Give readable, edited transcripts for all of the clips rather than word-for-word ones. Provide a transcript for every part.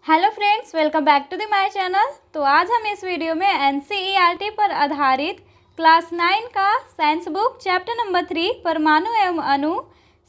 Hello friends, welcome back to the my channel. तो आज हम इस वीडियो में एनसीईआरटी पर आधारित क्लास 9 का साइंस बुक चैप्टर नंबर 3 परमाणु एवं अणु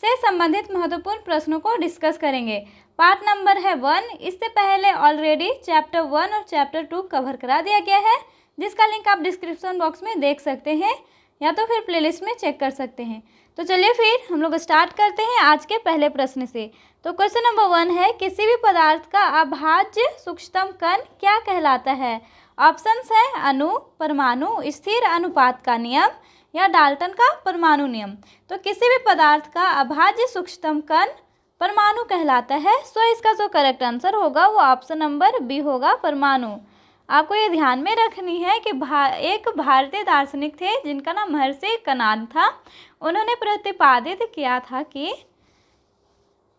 से संबंधित महत्वपूर्ण प्रश्नों को डिस्कस करेंगे। पार्ट नंबर है 1। इससे पहले ऑलरेडी चैप्टर 1 और चैप्टर 2 कवर करा दिया गया है, जिसका लिंक आप डिस्क्रिप्शन बॉक्स में देख सकते हैं या तो फिर प्लेलिस्ट में चेक कर सकते हैं। तो चलिए फिर हम लोग स्टार्ट करते हैं आज के पहले प्रश्न से। तो क्वेश्चन नंबर 1 है, किसी भी पदार्थ का अभाज्य सूक्ष्मतम कण क्या कहलाता है? ऑप्शंस है अणु, परमाणु, स्थिर अनुपात का नियम या डाल्टन का परमाणु नियम। तो किसी भी पदार्थ का अभाज्य सूक्ष्मतम कण परमाणु कहलाता है। सो इसका जो करेक्ट आंसर होगा वो ऑप्शन नंबर बी होगा, परमाणु। आपको ये ध्यान में रखनी है कि एक भारतीय दार्शनिक थे जिनका नाम महर्षि कणाद था। उन्होंने प्रतिपादित किया था कि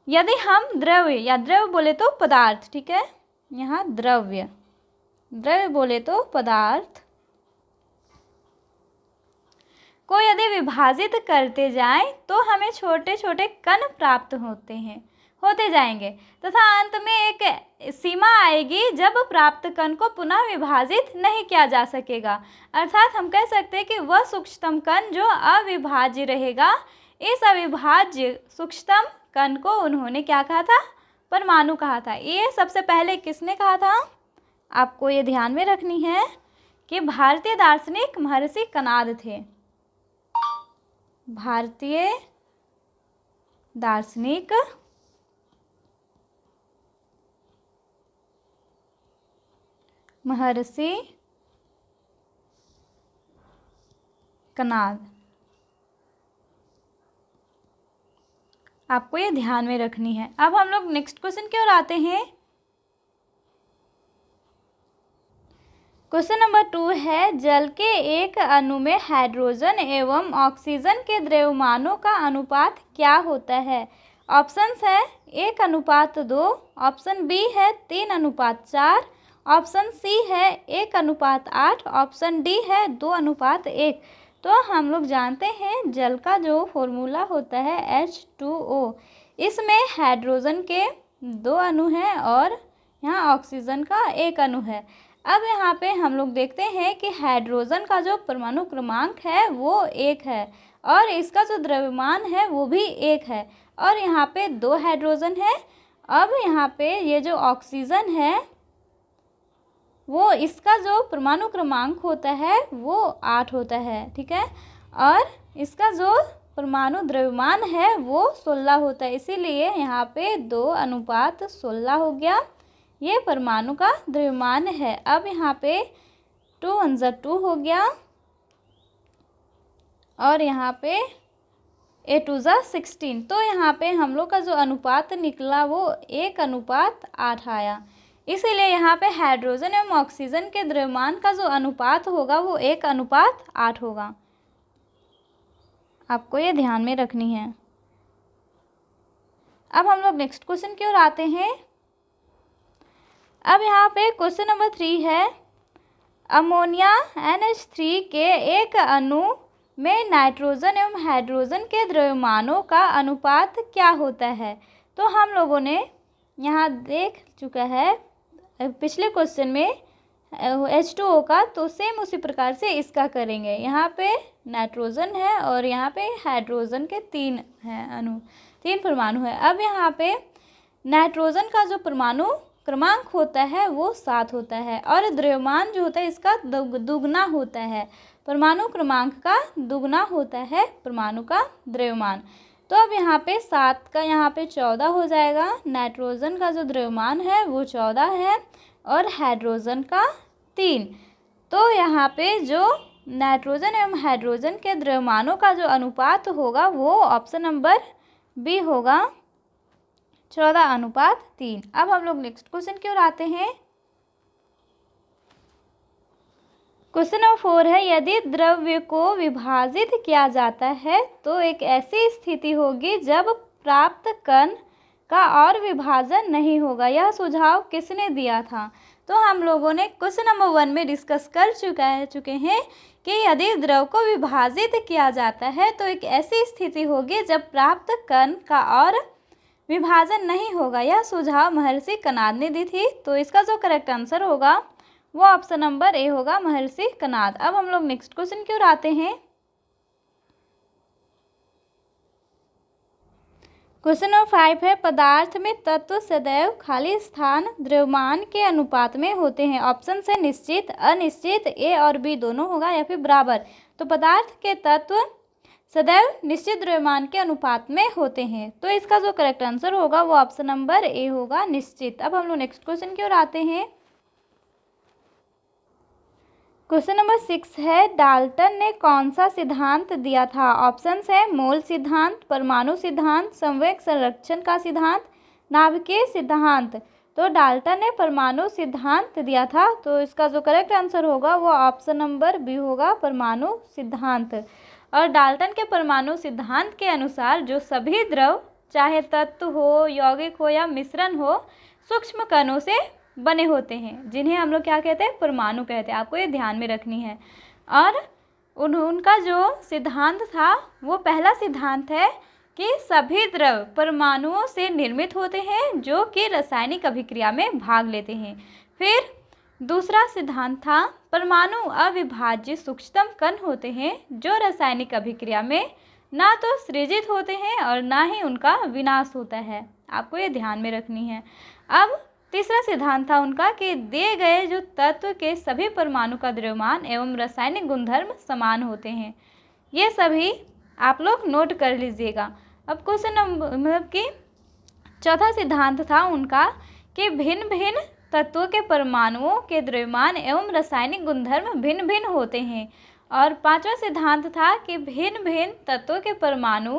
यदि हम द्रव्य या द्रव्य बोले तो पदार्थ, ठीक है, यहाँ द्रव्य बोले तो पदार्थ को यदि विभाजित करते जाएं तो हमें छोटे छोटे कण प्राप्त होते जाएंगे तथा अंत में एक सीमा आएगी जब प्राप्त कण को पुनः विभाजित नहीं किया जा सकेगा। अर्थात हम कह सकते हैं कि वह सूक्ष्मतम कण जो अविभाज्य रहेगा। इस अविभाज्य सूक्ष्मतम कण को उन्होंने क्या कहा था? परमाणु कहा था। ये सबसे पहले किसने कहा था? आपको ये ध्यान में रखनी है कि भारतीय दार्शनिक महर्षि कणाद थे। भारतीय दार्शनिक महर्षि कणाद, आपको ये ध्यान में रखनी है। अब हम लोग नेक्स्ट क्वेश्चन की ओर आते हैं। क्वेश्चन नंबर 2 है, जल के एक अणु में हाइड्रोजन एवं ऑक्सीजन के द्रव्यमानों का अनुपात क्या होता है? ऑप्शंस है 1:2, ऑप्शन बी है 3:4, ऑप्शन सी है 1:8, ऑप्शन डी है 2:1। तो हम लोग जानते हैं जल का जो फॉर्मूला होता है H2O। इसमें हाइड्रोजन के 2 अणु हैं और यहाँ ऑक्सीजन का 1 अणु है। अब यहाँ पे हम लोग देखते हैं कि हाइड्रोजन का जो परमाणु क्रमांक है वो 1 है और इसका जो द्रव्यमान है वो भी 1 है और यहाँ पे 2 हाइड्रोजन है। अब यहाँ पे ये जो ऑक्सीजन है वो इसका जो परमाणु क्रमांक होता है वो 8 होता है, ठीक है, और इसका जो परमाणु द्रव्यमान है वो 16 होता है। इसीलिए यहाँ पे 2:16 हो गया। ये परमाणु का द्रव्यमान है। अब यहाँ पे 2 हो गया और यहाँ पे 8 तो यहाँ पे हम लोग का जो अनुपात निकला वो 1:8 आया। इसीलिए यहाँ पे हाइड्रोजन एवं ऑक्सीजन के द्रव्यमान का जो अनुपात होगा वो 1:8 होगा। आपको ये ध्यान में रखनी है। अब हम लोग नेक्स्ट क्वेश्चन की ओर आते हैं। अब यहाँ पे क्वेश्चन नंबर 3 है, अमोनिया NH3 के एक अणु में नाइट्रोजन एवं हाइड्रोजन के द्रव्यमानों का अनुपात क्या होता है? तो हम लोगों ने यहाँ देख चुका है पिछले क्वेश्चन में H2O का, तो सेम उसी प्रकार से इसका करेंगे। यहाँ पे नाइट्रोजन है और यहाँ पे हाइड्रोजन के 3 हैं अणु, 3 परमाणु है। अब यहाँ पे नाइट्रोजन का जो परमाणु क्रमांक होता है वो 7 होता है और द्रव्यमान जो होता है इसका दुगना होता है। परमाणु क्रमांक का दुगना होता है परमाणु का द्रव्यमान। तो अब यहाँ पे 7 का यहाँ पे 14 हो जाएगा। नाइट्रोजन का जो द्रव्यमान है वो 14 है और हाइड्रोजन का 3। तो यहाँ पे जो नाइट्रोजन एवं हाइड्रोजन के द्रव्यमानों का जो अनुपात होगा वो ऑप्शन नंबर बी होगा, 14:3। अब हम लोग नेक्स्ट क्वेश्चन की ओर आते हैं। क्वेश्चन नंबर 4 है, यदि द्रव्य को विभाजित किया जाता है तो एक ऐसी स्थिति होगी जब प्राप्त कण का और विभाजन नहीं होगा। यह सुझाव किसने दिया था? तो हम लोगों ने क्वेश्चन नंबर 1 में डिस्कस कर चुके हैं कि यदि द्रव को विभाजित किया जाता है तो एक ऐसी स्थिति होगी जब प्राप्त कण का और विभाजन नहीं होगा। यह सुझाव महर्षि कनाद ने दी थी। तो इसका जो करेक्ट आंसर होगा वो ऑप्शन नंबर ए होगा, महर्षि कनाद। अब हम लोग नेक्स्ट क्वेश्चन की ओर आते हैं। क्वेश्चन नंबर 5 है, पदार्थ में तत्व सदैव खाली स्थान द्रव्यमान के अनुपात में होते हैं। ऑप्शन है निश्चित, अनिश्चित, ए और बी दोनों होगा या फिर बराबर। तो पदार्थ के तत्व सदैव निश्चित द्रव्यमान के अनुपात में होते हैं। तो इसका जो करेक्ट आंसर होगा वो ऑप्शन नंबर ए होगा, निश्चित। अब हम लोग नेक्स्ट क्वेश्चन की ओर आते हैं। क्वेश्चन नंबर 6 है, डाल्टन ने कौन सा सिद्धांत दिया था। ऑप्शंस है मोल सिद्धांत, परमाणु सिद्धांत, संवेग संरक्षण का सिद्धांत, नाभिकीय सिद्धांत। तो डाल्टन ने परमाणु सिद्धांत दिया था। तो इसका जो करेक्ट आंसर होगा वो ऑप्शन नंबर बी होगा, परमाणु सिद्धांत। और डाल्टन के परमाणु सिद्धांत के अनुसार जो सभी द्रव, चाहे तत्व हो, यौगिक हो या मिश्रण हो, सूक्ष्म कणों से बने होते हैं, जिन्हें हम लोग क्या कहते हैं, परमाणु कहते हैं। आपको ये ध्यान में रखनी है। और उनका जो सिद्धांत था वो पहला सिद्धांत है कि सभी द्रव परमाणुओं से निर्मित होते हैं जो कि रासायनिक अभिक्रिया में भाग लेते हैं। फिर दूसरा सिद्धांत था परमाणु अविभाज्य सूक्ष्मतम कण होते हैं जो रासायनिक अभिक्रिया में ना तो सृजित होते हैं और ना ही उनका विनाश होता है। आपको ये ध्यान में रखनी है। अब तीसरा सिद्धांत था उनका कि दिए गए जो तत्व के सभी परमाणु का द्रव्यमान एवं रासायनिक गुणधर्म समान होते हैं। ये सभी आप लोग नोट कर लीजिएगा। अब क्वेश्चन नंबर मतलब कि चौथा सिद्धांत था उनका कि भिन्न भिन्न तत्वों के परमाणुओं के द्रव्यमान एवं रासायनिक गुणधर्म भिन्न भिन्न होते हैं। और पांचवा सिद्धांत था कि भिन्न भिन्न तत्वों के परमाणु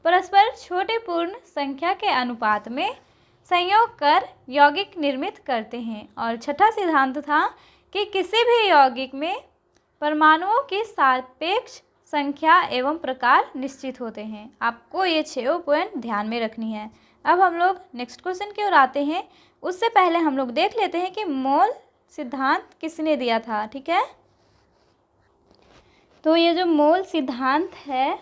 परस्पर छोटे पूर्ण संख्या के अनुपात में संयोग कर यौगिक निर्मित करते हैं। और छठा सिद्धांत था कि किसी भी यौगिक में परमाणुओं की सापेक्ष संख्या एवं प्रकार निश्चित होते हैं। आपको ये 6 पॉइंट ध्यान में रखनी है। अब हम लोग नेक्स्ट क्वेश्चन की ओर आते हैं। उससे पहले हम लोग देख लेते हैं कि मोल सिद्धांत किसने दिया था। ठीक है, तो ये जो मोल सिद्धांत है,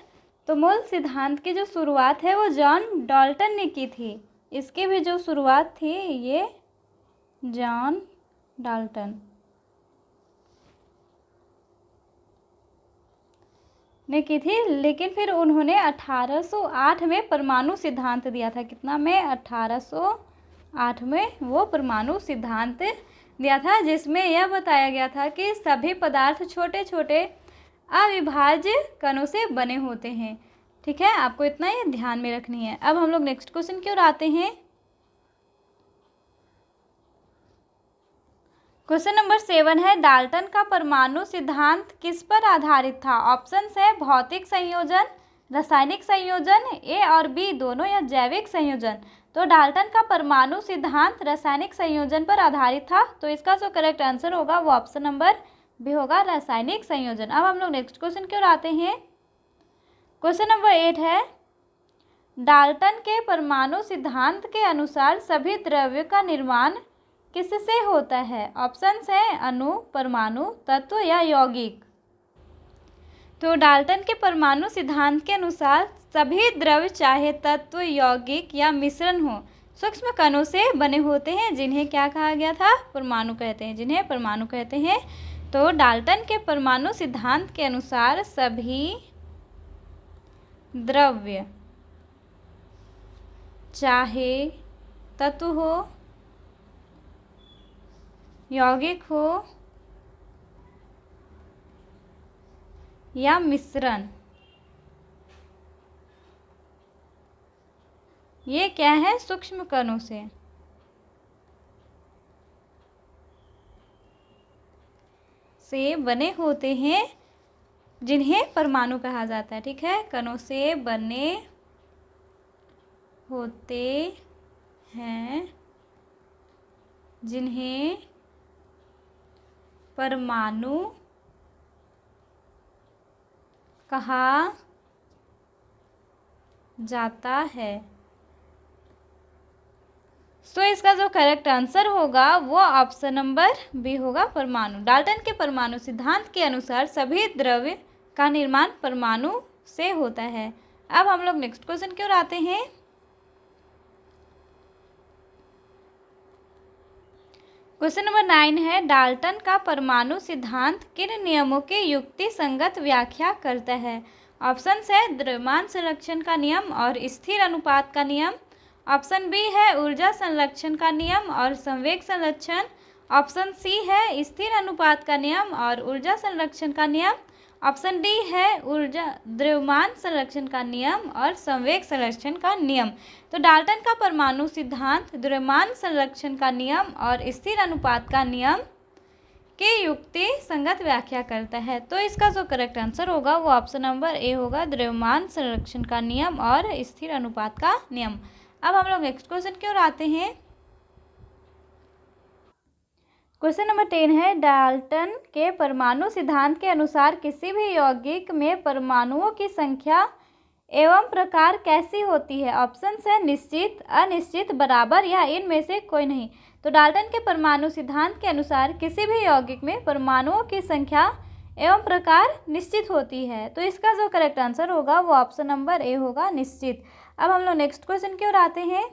तो मोल सिद्धांत की जो शुरुआत है वो जॉन डाल्टन ने की थी। इसकी भी जो शुरुआत थी ये जॉन डाल्टन ने की थी, लेकिन फिर उन्होंने 1808 में परमाणु सिद्धांत दिया था। कितना में? 1808 में वो परमाणु सिद्धांत दिया था, जिसमें यह बताया गया था कि सभी पदार्थ छोटे छोटे अविभाज्य कणों से बने होते हैं। ठीक है, आपको इतना ही ध्यान में रखनी है। अब हम लोग नेक्स्ट क्वेश्चन की ओर आते हैं। क्वेश्चन नंबर 7 है, डाल्टन का परमाणु सिद्धांत किस पर आधारित था। ऑप्शंस है भौतिक संयोजन, रासायनिक संयोजन, ए और बी दोनों, या जैविक संयोजन। तो डाल्टन का परमाणु सिद्धांत रासायनिक संयोजन पर आधारित था। तो इसका जो करेक्ट आंसर होगा वो ऑप्शन नंबर बी होगा, रासायनिक संयोजन। अब हम लोग नेक्स्ट क्वेश्चन की ओर आते हैं। क्वेश्चन नंबर 8 है, डाल्टन के परमाणु सिद्धांत के अनुसार सभी द्रव्य का निर्माण किससे होता है। ऑप्शंस है अणु, परमाणु, तत्व या यौगिक। तो डाल्टन के परमाणु सिद्धांत के अनुसार सभी द्रव्य, चाहे तत्व, यौगिक या मिश्रण हो, सूक्ष्म कणों से बने होते हैं, जिन्हें क्या कहा गया था, परमाणु कहते हैं, जिन्हें परमाणु कहते हैं। तो डाल्टन के परमाणु सिद्धांत के अनुसार सभी द्रव्य, चाहे तत्व हो, यौगिक हो या मिश्रण, ये क्या है, सूक्ष्म कणों से बने होते हैं, जिन्हें परमाणु कहा जाता है। ठीक है, कणों से बने होते हैं, जिन्हें परमाणु कहा जाता है। तो इसका जो करेक्ट आंसर होगा वो ऑप्शन नंबर बी होगा, परमाणु। डाल्टन के परमाणु सिद्धांत के अनुसार सभी द्रव्य का निर्माण परमाणु से होता है। अब हम लोग नेक्स्ट क्वेश्चन की ओर आते हैं। क्वेश्चन नंबर 9 है, डाल्टन का परमाणु सिद्धांत किन नियमों की युक्ति संगत व्याख्या करता है? ऑप्शन है द्रव्यमान संरक्षण का नियम और स्थिर अनुपात का नियम। ऑप्शन बी है ऊर्जा संरक्षण का नियम और संवेग संरक्षण। ऑप्शन सी है स्थिर अनुपात का नियम और ऊर्जा संरक्षण का नियम। ऑप्शन डी है ऊर्जा द्रव्यमान संरक्षण का नियम और संवेग संरक्षण का नियम। तो डाल्टन का परमाणु सिद्धांत द्रव्यमान संरक्षण का नियम और स्थिर अनुपात का नियम की युक्ति संगत व्याख्या करता है। तो इसका जो करेक्ट आंसर होगा वो ऑप्शन नंबर ए होगा, द्रव्यमान संरक्षण का नियम और स्थिर अनुपात का नियम। अब हम लोग नेक्स्ट क्वेश्चन की ओर आते हैं। क्वेश्चन नंबर 10 है, डाल्टन के परमाणु सिद्धांत के अनुसार किसी भी यौगिक में परमाणुओं की संख्या एवं प्रकार कैसी होती है? ऑप्शन है निश्चित, अनिश्चित, बराबर या इनमें से कोई नहीं। तो डाल्टन के परमाणु सिद्धांत के अनुसार किसी भी यौगिक में परमाणुओं की संख्या एवं प्रकार निश्चित होती है। तो इसका जो करेक्ट आंसर होगा वो ऑप्शन नंबर ए होगा, निश्चित। अब हम लोग नेक्स्ट क्वेश्चन की ओर आते हैं।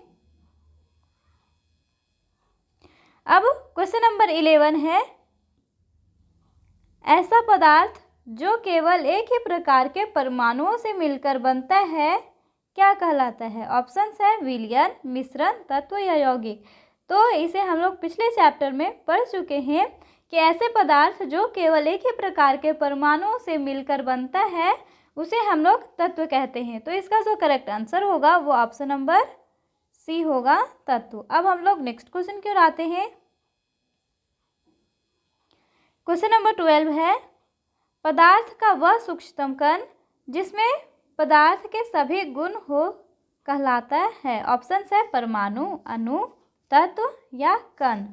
अब क्वेश्चन नंबर 11 है, ऐसा पदार्थ जो केवल एक ही प्रकार के परमाणुओं से मिलकर बनता है क्या कहलाता है? ऑप्शन है विलयन, मिश्रण, तत्व या यौगिक। तो इसे हम लोग पिछले चैप्टर में पढ़ चुके हैं कि ऐसे पदार्थ जो केवल एक ही प्रकार के परमाणुओं से मिलकर बनता है उसे हम लोग तत्व कहते हैं। तो इसका जो करेक्ट आंसर होगा वो ऑप्शन नंबर सी होगा, तत्व। अब हम लोग नेक्स्ट क्वेश्चन की ओर आते हैं। क्वेश्चन नंबर 12 है, पदार्थ का वह सूक्ष्मतम कण जिसमें पदार्थ के सभी गुण हो कहलाता है? ऑप्शन है परमाणु, अणु, तत्व या कण।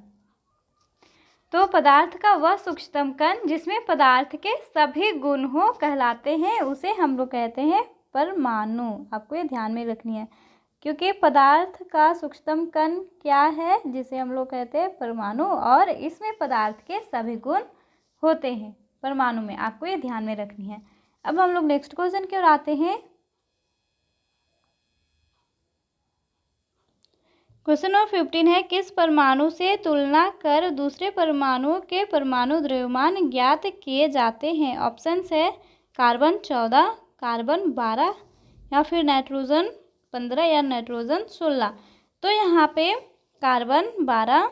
तो पदार्थ का वह सूक्ष्मतम कण जिसमें पदार्थ के सभी गुण हो कहलाते हैं उसे हम लोग कहते हैं परमाणु। आपको ये ध्यान में रखनी है, क्योंकि पदार्थ का सूक्ष्मतम कण क्या है जिसे हम लोग कहते हैं परमाणु, और इसमें पदार्थ के सभी गुण होते हैं परमाणु में। आपको ये ध्यान में रखनी है। अब हम लोग नेक्स्ट क्वेश्चन की ओर आते हैं। क्वेश्चन नंबर 15 है, किस परमाणु से तुलना कर दूसरे परमाणुओं के परमाणु द्रव्यमान ज्ञात किए जाते हैं? ऑप्शन है कार्बन 14, कार्बन 12 या फिर नाइट्रोजन 15 या नाइट्रोजन 16। तो यहाँ पे कार्बन 12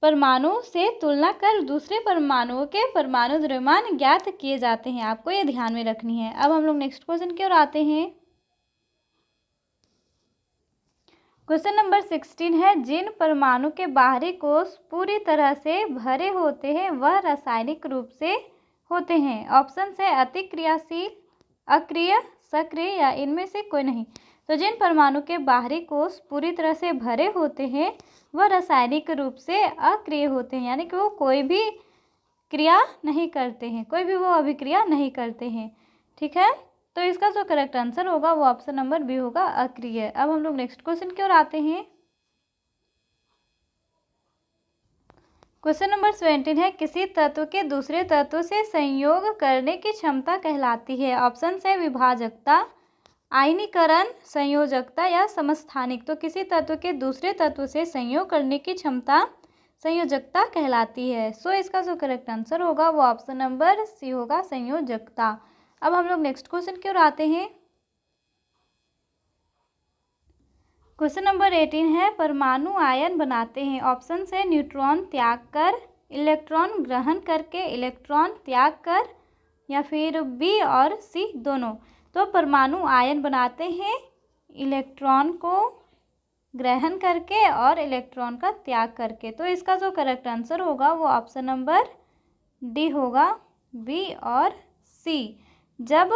परमाणु से तुलना कर दूसरे परमाणुओं के परमाणु द्रव्यमान ज्ञात किए जाते हैं। आपको ये ध्यान में रखनी है। अब हम लोग नेक्स्ट क्वेश्चन की ओर आते हैं। क्वेश्चन नंबर 16 है, जिन परमाणु के बाहरी कोश पूरी तरह से भरे होते हैं वह रासायनिक रूप से होते हैं? ऑप्शन है अतिक्रियाशील, अक्रिय, सक्रिय या इनमें से कोई नहीं। तो जिन परमाणु के बाहरी कोश पूरी तरह से भरे होते हैं वह रासायनिक रूप से अक्रिय होते हैं, यानी कि वो कोई भी क्रिया नहीं करते हैं, कोई भी वो अभिक्रिया नहीं करते हैं। ठीक है, तो इसका जो करेक्ट आंसर होगा वो ऑप्शन नंबर बी होगा, अक्रिय। अब हम लोग नेक्स्ट क्वेश्चन की ओर आते हैं। क्वेश्चन नंबर 17 है, किसी तत्व के दूसरे तत्व से संयोग करने की क्षमता कहलाती है? ऑप्शन है विभाजकता, आयनीकरण, संयोजकता या समस्थानिक। तो किसी तत्व के दूसरे तत्व से संयोग करने की क्षमता संयोजकता कहलाती है। सो इसका जो करेक्ट आंसर होगा वो ऑप्शन नंबर सी होगा, संयोजकता। अब हम लोग नेक्स्ट क्वेश्चन की ओर आते हैं। क्वेश्चन नंबर 18 है, परमाणु आयन बनाते हैं? ऑप्शन है न्यूट्रॉन त्याग कर, इलेक्ट्रॉन ग्रहण करके, इलेक्ट्रॉन त्याग कर या फिर बी और सी दोनों। तो परमाणु आयन बनाते हैं इलेक्ट्रॉन को ग्रहण करके और इलेक्ट्रॉन का त्याग करके। तो इसका जो करेक्ट आंसर होगा वो ऑप्शन नंबर डी होगा, बी और सी। जब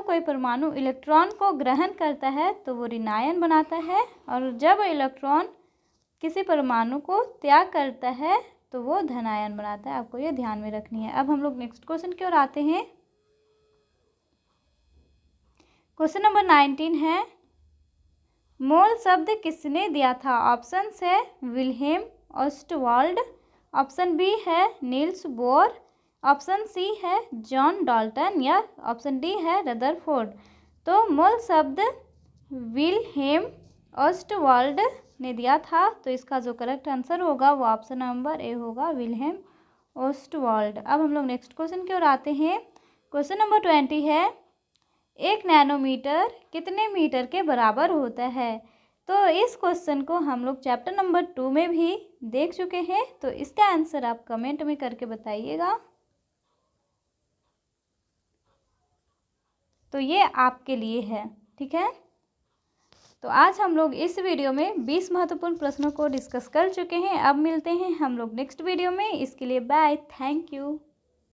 कोई परमाणु इलेक्ट्रॉन को ग्रहण करता है तो वो ऋण आयन बनाता है, और जब इलेक्ट्रॉन किसी परमाणु को त्याग करता है तो वो धन आयन बनाता है। आपको ये ध्यान में रखनी है। अब हम लोग नेक्स्ट क्वेश्चन की ओर आते हैं। क्वेश्चन नंबर 19 है, मोल शब्द किसने दिया था? ऑप्शन है विल्हेम ऑस्टवाल्ड, ऑप्शन बी है नील्स बोर, ऑप्शन सी है जॉन डाल्टन या ऑप्शन डी है रदरफोर्ड। तो मोल शब्द विल्हेम ऑस्टवाल्ड ने दिया था। तो इसका जो करेक्ट आंसर होगा वो ऑप्शन नंबर ए होगा, विल्हेम ऑस्टवाल्ड। अब हम लोग नेक्स्ट क्वेश्चन की ओर आते हैं। क्वेश्चन नंबर 20 है, 1 नैनोमीटर कितने मीटर के बराबर होता है। तो इस क्वेश्चन को हम लोग चैप्टर नंबर 2 में भी देख चुके हैं। तो इसका आंसर आप कमेंट में करके बताइएगा। तो ये आपके लिए है, ठीक है। तो आज हम लोग इस वीडियो में 20 महत्वपूर्ण प्रश्नों को डिस्कस कर चुके हैं। अब मिलते हैं हम लोग नेक्स्ट वीडियो में। इसके लिए बाय, थैंक यू।